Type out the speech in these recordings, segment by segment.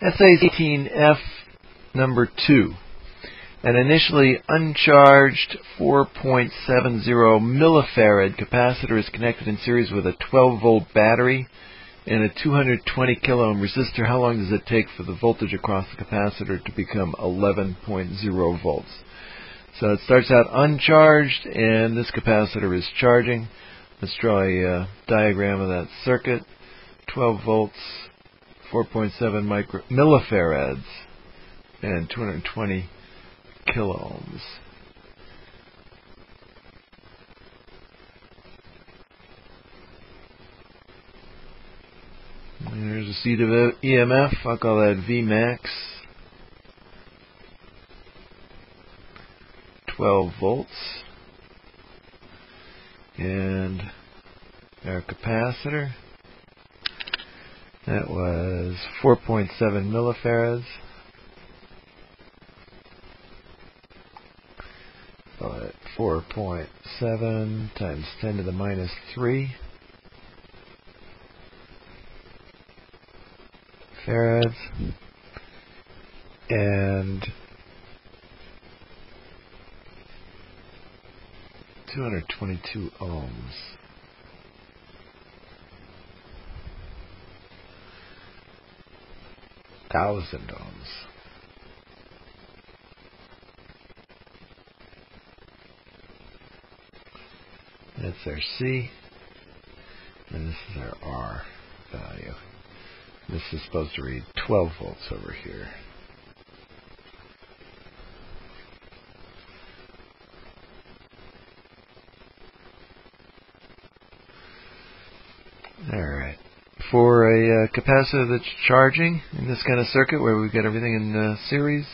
sac213n5 number 2. An initially uncharged 4.70 millifarad capacitor is connected in series with a 12-volt battery and a 220 kilo ohm resistor. How long does it take for the voltage across the capacitor to become 11.0 volts? So it starts out uncharged, and this capacitor is charging. Let's draw a diagram of that circuit. 12 volts, 4.7 millifarads, and 220 kilo ohms. There's a seed of EMF. I'll call that V max. 12 volts. And our capacitor, that was 4.7 millifarads. Call it 4.7 times 10 to the minus 3 farads, and 222 ohms. Thousand ohms. That's our C, and this is our R value. This is supposed to read 12 volts over here. Alright. For a capacitor that's charging in this kind of circuit where we've got everything in series,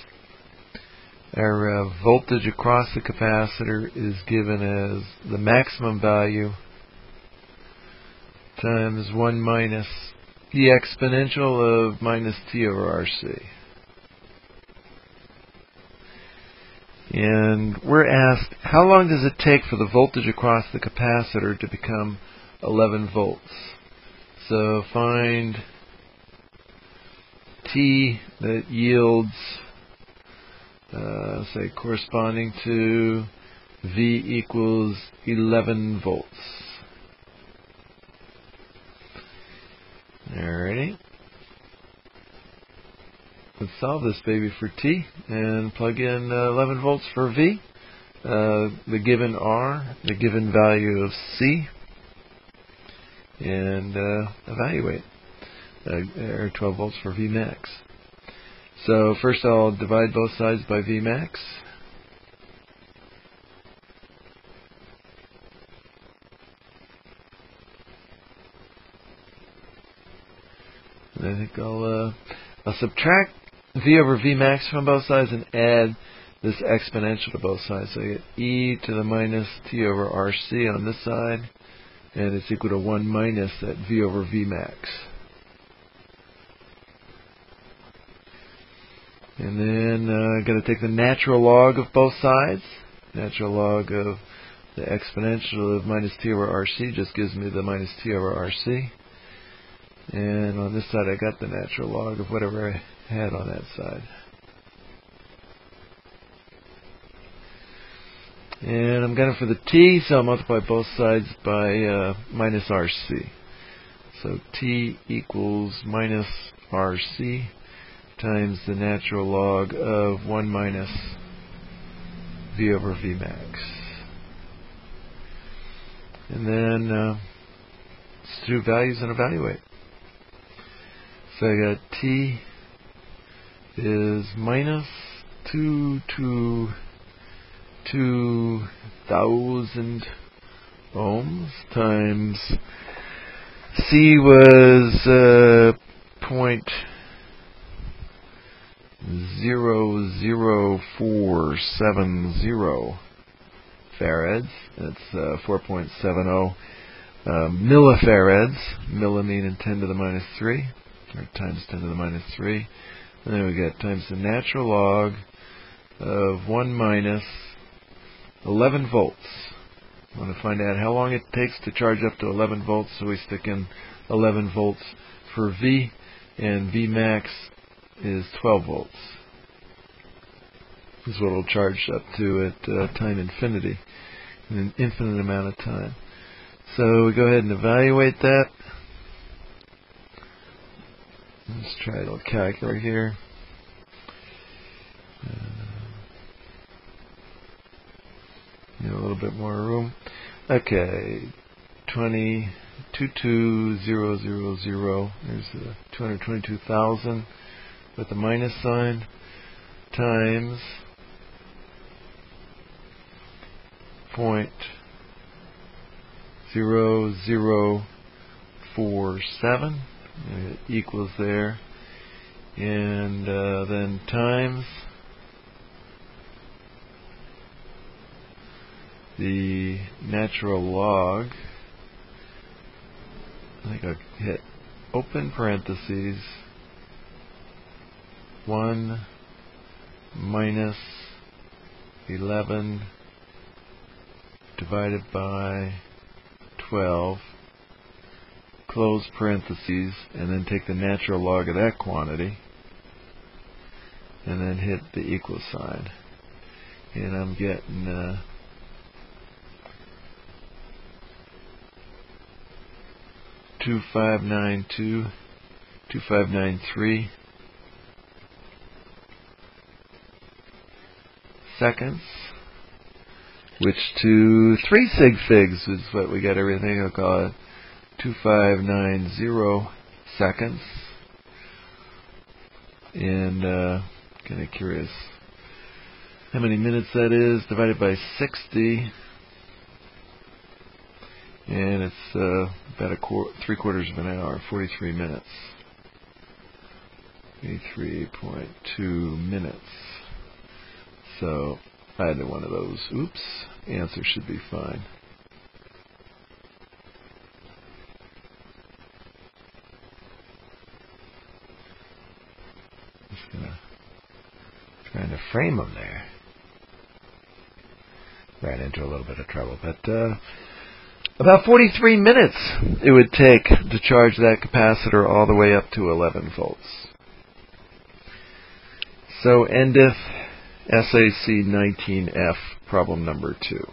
our voltage across the capacitor is given as the maximum value times 1 minus the exponential of minus t over RC. And we're asked, how long does it take for the voltage across the capacitor to become 11 volts? So find T that yields, say, corresponding to V equals 11 volts. Alrighty. Let's solve this baby for T and plug in 11 volts for V, the given R, the given value of C, and evaluate. Or 12 volts for V max. So first I'll divide both sides by V max. And I think I'll subtract V over V max from both sides and add this exponential to both sides. So I get e to the minus t over RC on this side, and it's equal to 1 minus that V over V max. And then I'm going to take the natural log of both sides. Natural log of the exponential of minus t over RC just gives me the minus t over RC. And on this side I got the natural log of whatever I had on that side. And I'm going for the t, so I'll multiply both sides by minus RC. So t equals minus RC times the natural log of 1 minus V over V max. And then substitute values and evaluate. So I got T is minus 2,000 ohms times C was 0.00470 farads. That's 4.70 millifarads. Millimene in 10 to the minus 3, or times 10 to the minus 3. And then we got times the natural log of 1 minus 11 volts. I want to find out how long it takes to charge up to 11 volts, so we stick in 11 volts for V, and V max is 12 volts. This is what it'll charge up to at time infinity, in an infinite amount of time. So we go ahead and evaluate that. Let's try a little calculator here. A little bit more room. Okay, 22,000. There's 222,000 with the minus sign times 0.0047 equals there, and then times the natural log. I think I'll hit open parentheses 1 minus 11 divided by 12, close parentheses, and then take the natural log of that quantity, and then hit the equal sign. And I'm getting 2593 seconds, which to 3 sig figs is what we got everything. I'll call it 2590 seconds. And kind of curious how many minutes that is divided by 60. And it's about 3/4 of an hour, 43 minutes. 83.2 minutes. So either one of those. Oops. Answer should be fine. Just trying to frame them there. Ran into a little bit of trouble, but about 43 minutes it would take to charge that capacitor all the way up to 11 volts. So endeth SAC 19F, problem number 2.